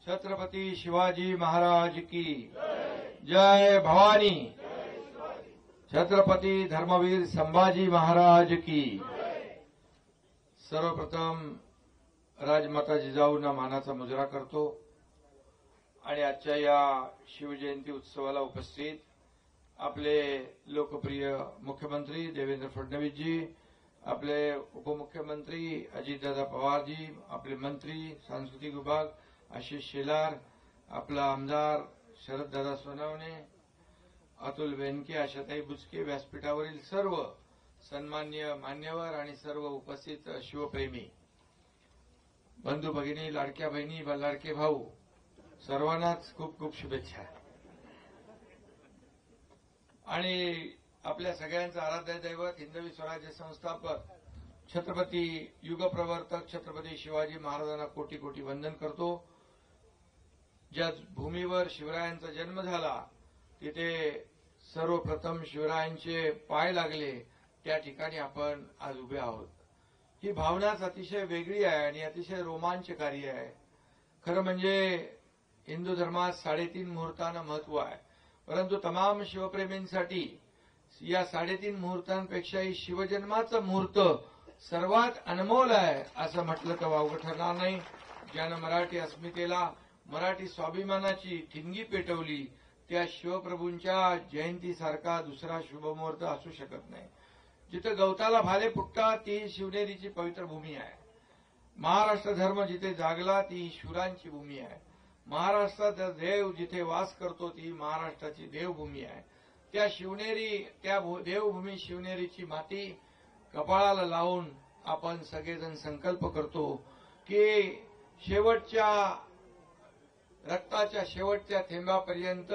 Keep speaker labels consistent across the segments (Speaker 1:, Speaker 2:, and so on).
Speaker 1: छत्रपती शिवाजी महाराज की जय भवानी। छत्रपती धर्मवीर संभाजी महाराज की। सर्वप्रथम राजमाता जिजाऊंना मानाचा मुजरा करतो आणि आजच्या या शिवजयंती उत्सवाला उपस्थित आपले लोकप्रिय मुख्यमंत्री देवेंद्र फडणवीसजी, आपले उपमुख्यमंत्री अजितदादा पवारजी, आपले मंत्री सांस्कृतिक विभाग आशिष शेलार, आपला आमदार शरददादा सोनवणे, अतुल बेनके, आशाताई बुचके, व्यासपीठावरील सर्व सन्माननीय मान्यवर आणि सर्व उपस्थित शिवप्रेमी बंधू भगिनी, लाडक्या बहिणी, लाडके भाऊ, सर्वांनाच खूप खूप शुभेच्छा। आणि आपल्या सगळ्यांचं आराध्य दैवत हिंदवी स्वराज्य संस्थापक छत्रपती युगप्रवर्तक छत्रपती शिवाजी महाराजांना कोटी कोटी वंदन करतो। ज्या भूमीवर शिवरायांचा जन्म झाला तिथे सर्वप्रथम शिवरायांचे पाय लागले, त्या ठिकाणी आपण आज उभे आहोत। ही भावनाच अतिशय वेगळी आहे आणि अतिशय रोमांचकारी आहे। खरं म्हणजे हिंदू धर्मात 3.5 मुहूर्तांना महत्व आहे, परंतु तमाम शिवप्रेमींसाठी या 3.5 मुहूर्तांपेक्षाही शिवजन्माचं मुहूर्त सर्वात अनमोल आहे असं म्हटलं तर वावगं ठरणार नाही। ज्यानं मराठी अस्मितेला, मराठी स्वाभिमानाची ठिणगी पेटवली, त्या शिवप्रभूंच्या जयंतीसारखा दुसरा शुभमुहूर्त असू शकत नाही। जिथे गवताला भाले फुटतात ती शिवनेरीची पवित्र भूमी आहे। महाराष्ट्र धर्म जिथे जागला ती शूरांची भूमी आहे। महाराष्ट्रात देव जिथे वास करतो ती महाराष्ट्राची देवभूमी आहे। त्या शिवनेरी, त्या देवभूमी शिवनेरीची माती कपाळाला लावून आपण सगळेजण संकल्प करतो की शेवटच्या रक्ताच्या शेवटच्या थेंबापर्यंत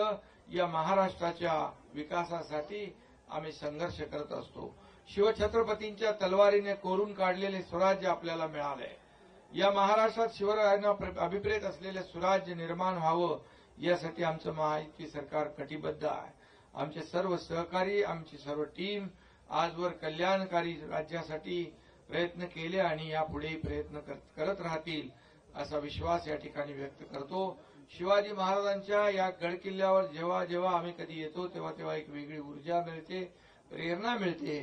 Speaker 1: या महाराष्ट्राच्या विकासासाठी आम्ही संघर्ष करत असतो। शिवछत्रपतींच्या तलवारीने कोरून काढलेले स्वराज्य आपल्याला मिळाले। या महाराष्ट्रात शिवरायांना अभिप्रेत असलेले स्वराज्य निर्माण व्हावं यासाठी आमचं महायुती सरकार कटिबद्ध आहे। आमचे सर्व सहकारी, आमची सर्व टीम आजवर कल्याणकारी राज्यासाठी प्रयत्न केले आणि यापुढेही प्रयत्न करत राहतील असा विश्वास या ठिकाणी व्यक्त करतो। शिवाजी महाराजांच्या या गडकिल्ल्यावर जेव्हा जेव्हा आम्ही कधी येतो तेव्हा तेव्हा एक वेगळी ऊर्जा मिळते, प्रेरणा मिळते।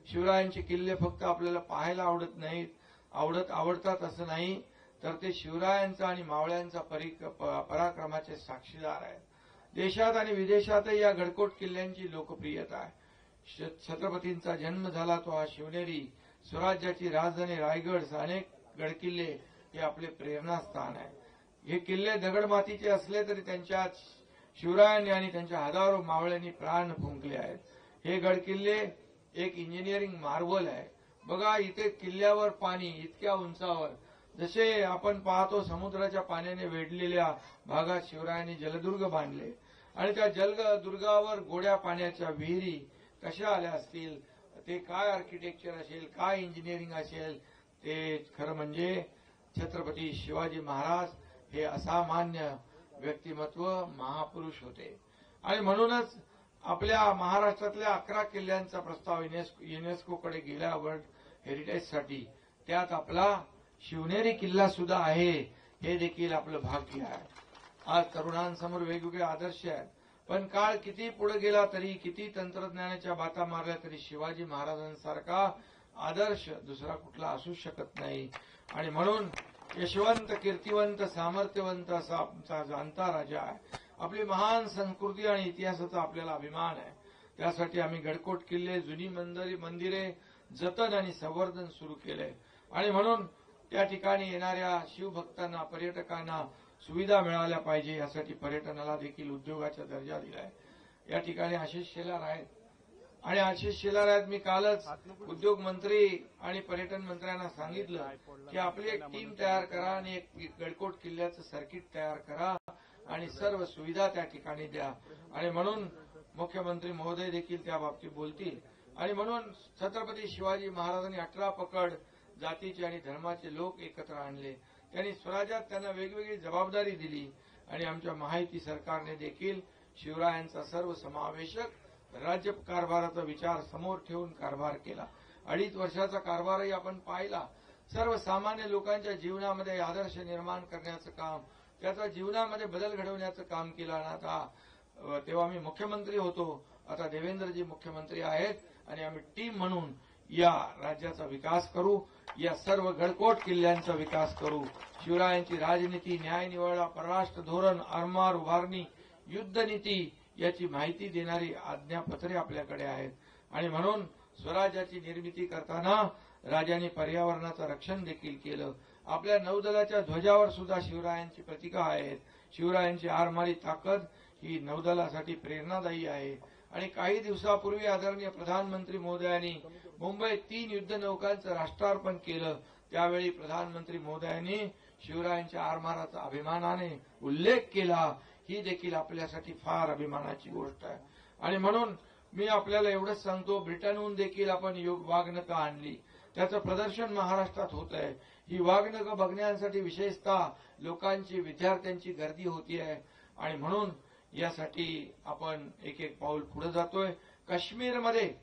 Speaker 1: शिवरायांचे किल्ले फक्त आपल्याला पाहायला आवडत नाहीत, आवडतात असं नाही, तर ते शिवरायांचा आणि मावळ्यांचा पराक्रमाचे साक्षीदार आहेत। देशात आणि विदेशातही या गडकोट किल्ल्यांची लोकप्रियता आहे। छत्रपतींचा जन्म झाला तो हा शिवनेरी, स्वराज्याची राजधानी रायगड, अनेक गडकिल्ले हे आपले प्रेरणास्थान आहे। हे किल्ले दगडमातीचे असले तरी त्यांच्यात शिवरायांनी आणि त्यांच्या हजारो मावळ्यांनी प्राण फुंकले आहेत। हे गडकिल्ले एक इंजिनिअरिंग मार्वल आहे। बघा, इथे किल्ल्यावर पाणी इतक्या उंचावर, जसे आपण पाहतो समुद्राच्या पाण्याने वेढलेल्या भागात शिवरायांनी जलदुर्ग बांधले आणि त्या जलदुर्गावर गोड्या पाण्याच्या विहिरी कशा आल्या असतील, ते काय आर्किटेक्चर असेल, काय इंजिनिअरिंग असेल, ते खरं म्हणजे छत्रपती शिवाजी महाराज हे असामान्य व्यक्तिमत्व, महापुरुष होते। आणि म्हणूनच आपल्या महाराष्ट्रातल्या 11 किल्ल्यांचा प्रस्ताव युनेस्कोकडे गेला वर्ल्ड हेरिटेजसाठी, त्यात आपला शिवनेरी किल्ला सुद्धा आहे, हे देखील आपलं भाग्य आहे। आज तरुणांसमोर वेगवेगळे आदर्श आहेत, पण काळ किती पुढे गेला तरी, किती तंत्रज्ञानाच्या बाता मारल्या तरी शिवाजी महाराजांसारखा आदर्श दुसरा कुठला असू शकत नाही। आणि म्हणून यशवंत, कीर्तिवंत, सामर्थ्यवंत असा आमचा जाणता राजा आहे। आपली महान संस्कृती आणि इतिहासाचा आपल्याला अभिमान आहे। त्यासाठी आम्ही गडकोट किल्ले, जुनी मंदिरे जतन आणि संवर्धन सुरू केले आणि म्हणून त्या ठिकाणी येणाऱ्या शिवभक्तांना, पर्यटकांना सुविधा मिळाल्या पाहिजे यासाठी पर्यटनाला देखील उद्योगाचा दर्जा दिलाय। या ठिकाणी आशिष शेलार आहेत आणि आशिष शेलार आहेत, मी कालच उद्योग मंत्री आणि पर्यटन मंत्र्यांना सांगितलं की आपली एक टीम तयार करा आणि एक गडकोट किल्ल्याचं सर्किट तयार करा आणि सर्व सुविधा त्या ठिकाणी द्या। आणि म्हणून मुख्यमंत्री महोदय देखील त्या बाबतीत बोलतील। आणि म्हणून छत्रपती शिवाजी महाराजांनी 18 पकड जातीचे आणि धर्माचे लोक एकत्र आणले। त्यांनी स्वराज्यात त्यांना वेगवेगळी जबाबदारी दिली आणि आमच्या महायुती सरकारने देखील शिवरायांचा सर्वसमावेशक राज्य कारभाराचा विचार समोर ठेवून कारभार केला। 2.5 वर्षाचा कारभारही आपण पाहिला। सर्वसामान्य लोकांच्या जीवनामध्ये आदर्श निर्माण करण्याचं काम त्याचा जीवनामध्ये बदल घडवण्याचं काम केलं. आणि आता तेव्हा मी मुख्यमंत्री होतो, आता देवेंद्रजी मुख्यमंत्री आहेत आणि आम्ही टीम म्हणून या राज्याचा विकास करू, या सर्व गडकोट किल्ल्यांचा विकास करू. शिवरायांची राजनीती, न्यायनिवाडा, परराष्ट्र धोरण, आरमार उभारणी, युद्धनीती याची माहिती देणारी आज्ञापत्रे आपल्याकडे आहेत. आणि म्हणून स्वराज्याची निर्मिती करताना राजांनी पर्यावरणाचं रक्षण देखील केलं. आपल्या नौदलाच्या ध्वजावर सुद्धा शिवरायांची प्रतीकं आहेत. शिवरायांची आरमारी ताकद ही नौदलासाठी प्रेरणादायी आहे. आणि काही दिवसापूर्वी आदरणीय प्रधानमंत्री महोदयांनी मुंबईत 3 युद्धनौकांचं राष्ट्रार्पण केलं. त्यावेळी प्रधानमंत्री महोदयांनी शिवरायांच्या आरमाराचा अभिमानाने उल्लेख केला. ही देखील आपल्यासाठी फार अभिमानाची गोष्ट आहे. आणि म्हणून मी आपल्याला एवढंच सांगतो, ब्रिटनहून देखील आपण वाघनखं आणली, त्याचं प्रदर्शन महाराष्ट्रात होत आहे. ही वाघनखं बघण्यासाठी विशेषतः लोकांची, विद्यार्थ्यांची गर्दी होती आहे. आणि म्हणून यासाठी आपण एक एक पाऊल पुढे जातोय. काश्मीरमध्ये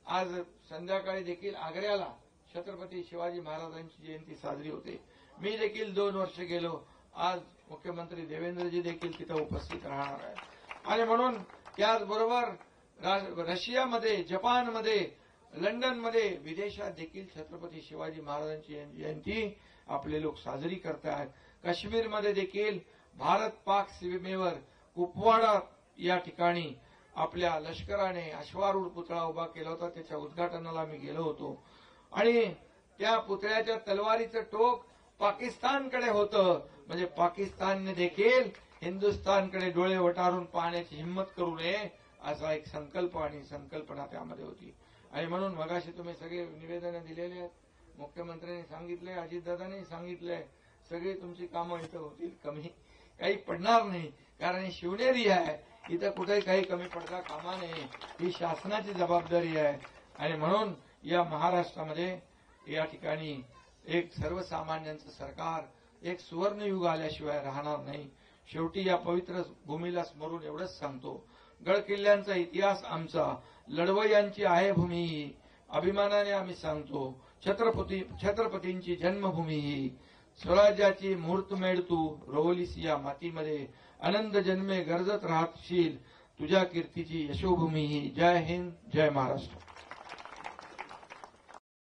Speaker 1: आज संध्याकाळी देखील आग्र्याला छत्रपती शिवाजी महाराजांची जयंती साजरी होते. मी देखील 2 वर्ष गेलो. आज मुख्यमंत्री देवेंद्रजी देखील तिथे उपस्थित राहणार आहेत. आणि म्हणून त्याचबरोबर रशियामध्ये, जपानमध्ये, लंडनमध्ये, विदेशात देखील छत्रपती शिवाजी महाराजांची जयंती आपले लोक साजरी करतात. काश्मीरमध्ये देखील भारत पाक सीमेवर कुपवाडा या ठिकाणी आपल्या लष्कराने अश्वारूढ पुतळा उभा केला होता. त्याच्या उद्घाटनाला मी गेलो होतो. आणि त्या पुतळ्याच्या तलवारीचं टोक पाकिस्तानकडे होतं. म्हणजे पाकिस्तानने देखील हिंदुस्थानकडे डोळे वटारून पाहण्याची हिंमत करू नये, असा एक संकल्प आणि संकल्पना त्यामध्ये होती. आणि म्हणून मगाशी तुम्ही सगळे निवेदनं दिलेले आहेत. मुख्यमंत्र्यांनी सांगितले, अजितदादांनी सांगितले, सगळी तुमची कामं इथं होतील, कमी काही पडणार नाही. कारण ही शिवनेरी आहे, इथं कुठेही काही कमी पडता कामा नये. ही शासनाची जबाबदारी आहे. आणि म्हणून या महाराष्ट्रामध्ये या ठिकाणी एक सर्वसामान्यांचं सरकार, एक सुवर्णयुग आल्याशिवाय राहणार नाही. शेवटी या पवित्र भूमीला स्मरून एवढंच सांगतो, गडकिल्ल्यांचा इतिहास आमचा, लढवय्यांची आहे भूमी ही, अभिमानाने आम्ही सांगतो, छत्रपतींची जन्मभूमी ही, स्वराज्याची मुहूर्तमेढ तू रोवलीस या मातीमध्ये, आनंद जन्मे गरजत राहशील, तुझ्या कीर्तीची यशोभूमी ही. जय हिंद, जय महाराष्ट्र.